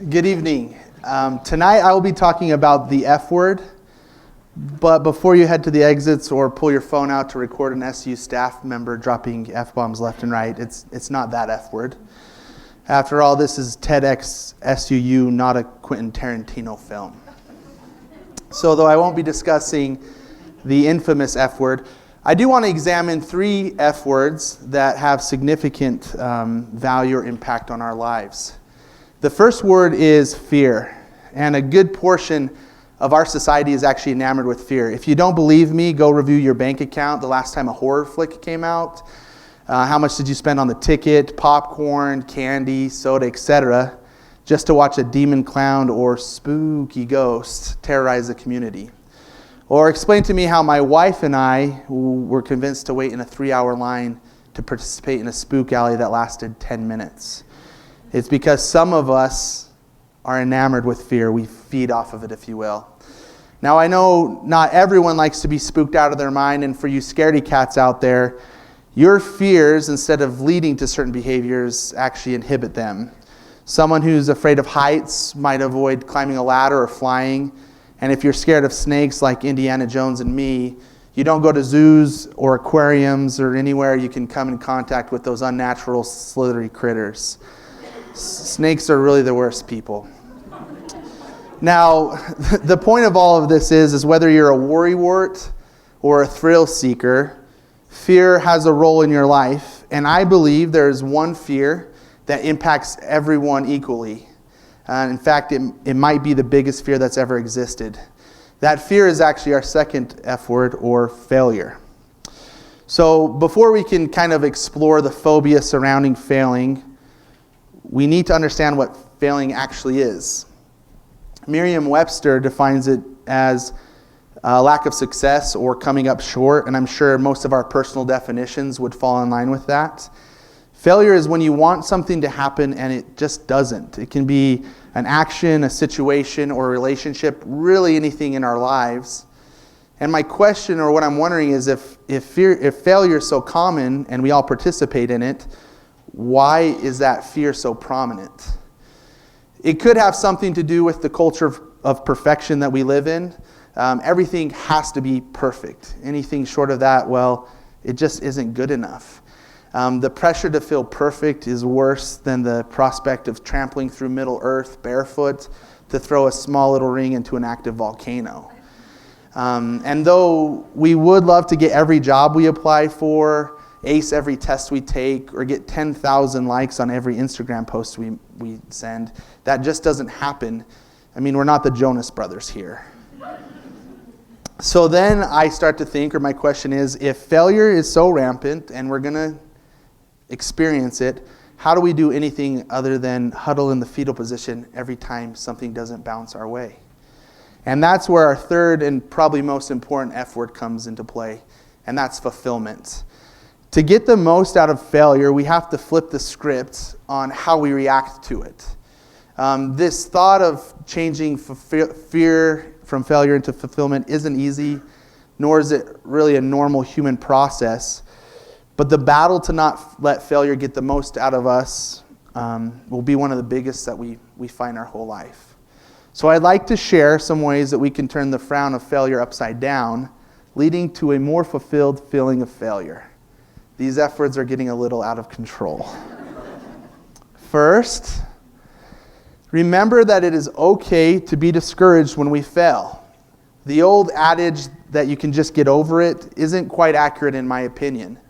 Good evening. Tonight I will be talking about the F word, but before you head to the exits or pull your phone out to record an SU staff member dropping F-bombs left and right, it's not that F word. After all, this is TEDxSUU, not a Quentin Tarantino film. So though I won't be discussing the infamous F word, I do want to examine 3 F words that have significant value or impact on our lives. The first word is fear, and a good portion of our society is actually enamored with fear. If you don't believe me, go review your bank account the last time a horror flick came out. How much did you spend on the ticket, popcorn, candy, soda, etc., just to watch a demon clown or spooky ghost terrorize the community? Or explain to me how my wife and I were convinced to wait in a 3-hour line to participate in a spook alley that lasted 10 minutes. It's because some of us are enamored with fear. We feed off of it, if you will. Now, I know not everyone likes to be spooked out of their mind, and for you scaredy cats out there, your fears, instead of leading to certain behaviors, actually inhibit them. Someone who's afraid of heights might avoid climbing a ladder or flying, and if you're scared of snakes like Indiana Jones and me, you don't go to zoos or aquariums or anywhere you can come in contact with those unnatural, slithery critters. Snakes are really the worst people. Now, the point of all of this is whether you're a worrywart or a thrill seeker, fear has a role in your life, and I believe there is one fear that impacts everyone equally. In fact, it might be the biggest fear that's ever existed. That fear is actually our second F word, or failure. So before we can kind of explore the phobia surrounding failing, we need to understand what failing actually is. Merriam-Webster defines it as a lack of success or coming up short, and I'm sure most of our personal definitions would fall in line with that. Failure is when you want something to happen and it just doesn't. It can be an action, a situation, or a relationship, really anything in our lives. And my question, or what I'm wondering, is if failure is so common and we all participate in it, why is that fear so prominent? It could have something to do with the culture of perfection that we live in. Everything has to be perfect. Anything short of that, well, it just isn't good enough. The pressure to feel perfect is worse than the prospect of trampling through Middle Earth barefoot to throw a small little ring into an active volcano. And though we would love to get every job we apply for, ace every test we take, or get 10,000 likes on every Instagram post we send, that just doesn't happen. I mean, we're not the Jonas Brothers here. So then I start to think, or my question is, if failure is so rampant and we're going to experience it, how do we do anything other than huddle in the fetal position every time something doesn't bounce our way? And that's where our third and probably most important F word comes into play, and that's fulfillment. To get the most out of failure, we have to flip the script on how we react to it. This thought of changing fear from failure into fulfillment isn't easy, nor is it really a normal human process. But the battle to not let failure get the most out of us will be one of the biggest that we find our whole life. So I'd like to share some ways that we can turn the frown of failure upside down, leading to a more fulfilled feeling of failure. These F words are getting a little out of control. First, remember that it is okay to be discouraged when we fail. The old adage that you can just get over it isn't quite accurate in my opinion.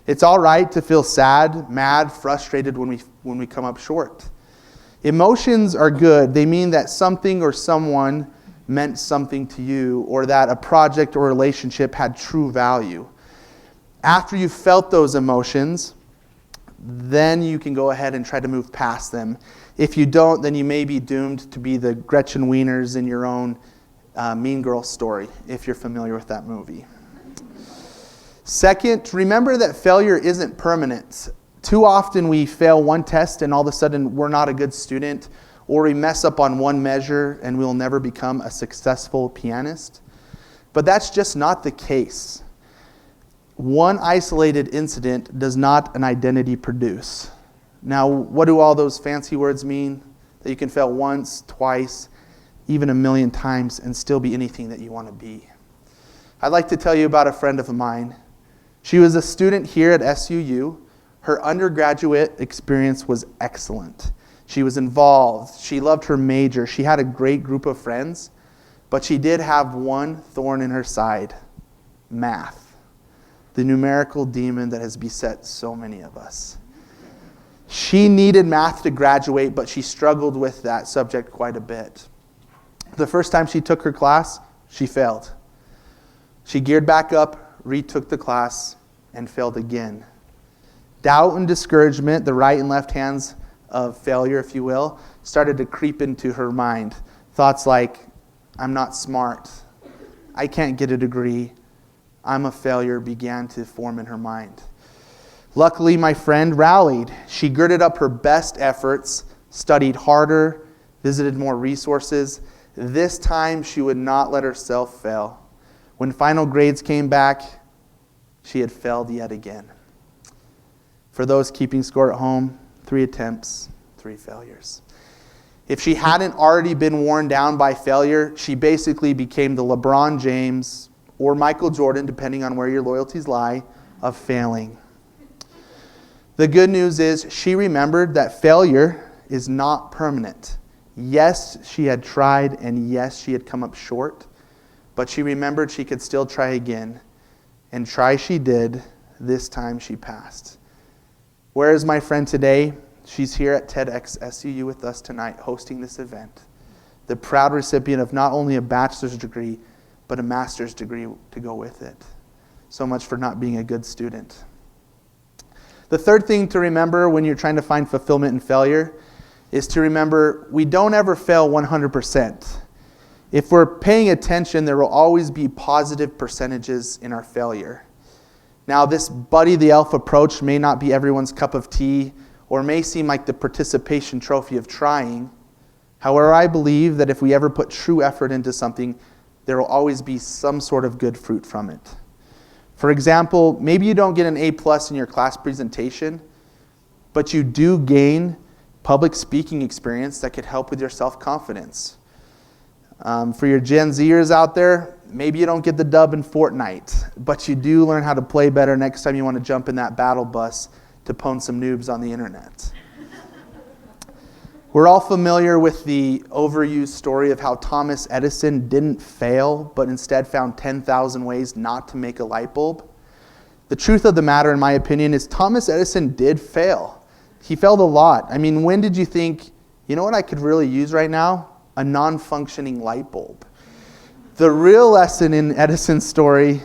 It's all right to feel sad, mad, frustrated when we come up short. Emotions are good. They mean that something or someone meant something to you, or that a project or relationship had true value. After you've felt those emotions, then you can go ahead and try to move past them. If you don't, then you may be doomed to be the Gretchen Wieners in your own Mean Girl story, if you're familiar with that movie. Second, remember that failure isn't permanent. Too often we fail one test and all of a sudden we're not a good student, or we mess up on one measure and we'll never become a successful pianist. But that's just not the case. One isolated incident does not an identity produce. Now, what do all those fancy words mean? that you can fail once, twice, even 1,000,000 times and still be anything that you want to be. I'd like to tell you about a friend of mine. She was a student here at SUU. Her undergraduate experience was excellent. She was involved. She loved her major. She had a great group of friends, but she did have one thorn in her side: math, the numerical demon that has beset so many of us. She needed math to graduate, but she struggled with that subject quite a bit. The first time she took her class, she failed. She geared back up, retook the class, and failed again. Doubt and discouragement, the right and left hands of failure, if you will, started to creep into her mind. Thoughts like, I'm not smart, I can't get a degree, I'm a failure, began to form in her mind. Luckily, my friend rallied. She girded up her best efforts, studied harder, visited more resources. This time, she would not let herself fail. When final grades came back, she had failed yet again. For those keeping score at home, 3 attempts, 3 failures. If she hadn't already been worn down by failure, she basically became the LeBron James or Michael Jordan, depending on where your loyalties lie, of failing. The good news is she remembered that failure is not permanent. Yes, she had tried, and yes, she had come up short, but she remembered she could still try again. And try she did. This time she passed. Where is my friend today? She's here at TEDxSUU with us tonight, hosting this event. The proud recipient of not only a bachelor's degree, but a master's degree to go with it. So much for not being a good student. The third thing to remember when you're trying to find fulfillment in failure is to remember we don't ever fail 100%. If we're paying attention, there will always be positive percentages in our failure. Now, this Buddy the Elf approach may not be everyone's cup of tea or may seem like the participation trophy of trying. However, I believe that if we ever put true effort into something, there will always be some sort of good fruit from it. For example, maybe you don't get an A+ in your class presentation, but you do gain public speaking experience that could help with your self-confidence. For your Gen Zers out there, maybe you don't get the dub in Fortnite, but you do learn how to play better next time you want to jump in that battle bus to pwn some noobs on the internet. We're all familiar with the overused story of how Thomas Edison didn't fail, but instead found 10,000 ways not to make a light bulb. The truth of the matter, in my opinion, is Thomas Edison did fail. He failed a lot. I mean, when did you think, you know what I could really use right now? A non-functioning light bulb. The real lesson in Edison's story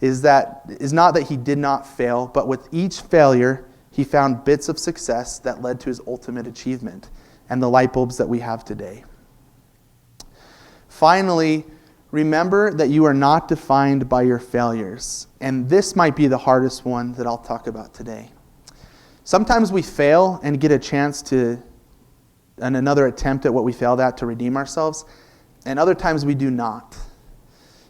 is not that he did not fail, but with each failure, he found bits of success that led to his ultimate achievement and the light bulbs that we have today. Finally, remember that you are not defined by your failures. And this might be the hardest one that I'll talk about today. Sometimes we fail and get a chance to, and another attempt at what we failed at to redeem ourselves, and other times we do not.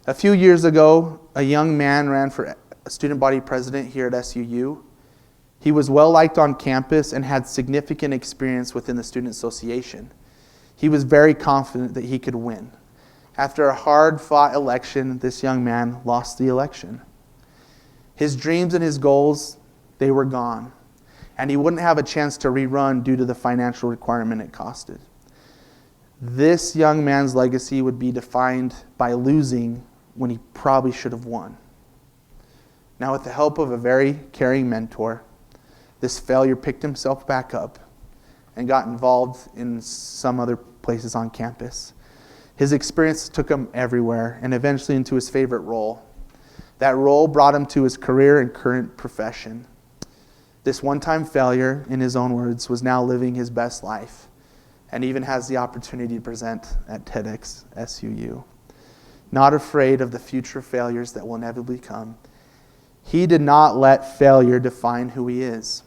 A few years ago, a young man ran for a student body president here at SUU. He was well liked on campus and had significant experience within the student association. He was very confident that he could win. After a hard-fought election, this young man lost the election. His dreams and his goals, they were gone. And he wouldn't have a chance to rerun due to the financial requirement it costed. This young man's legacy would be defined by losing when he probably should have won. Now, with the help of a very caring mentor, this failure picked himself back up and got involved in some other places on campus. His experience took him everywhere and eventually into his favorite role. That role brought him to his career and current profession. This one-time failure, in his own words, was now living his best life and even has the opportunity to present at TEDxSUU. Not afraid of the future failures that will inevitably come, he did not let failure define who he is.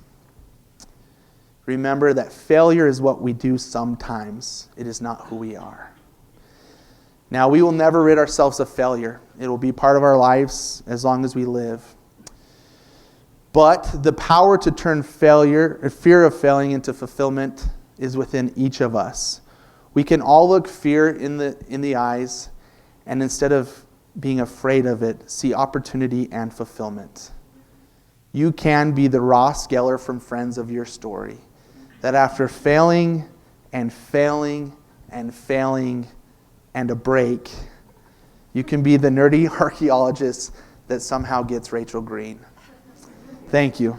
Remember that failure is what we do sometimes. It is not who we are. Now, we will never rid ourselves of failure. It will be part of our lives as long as we live. But the power to turn failure, or fear of failing, into fulfillment is within each of us. We can all look fear in the eyes, and instead of being afraid of it, see opportunity and fulfillment. You can be the Ross Geller from Friends of your story, that after failing and failing and failing and a break, you can be the nerdy archaeologist that somehow gets Rachel Green. Thank you.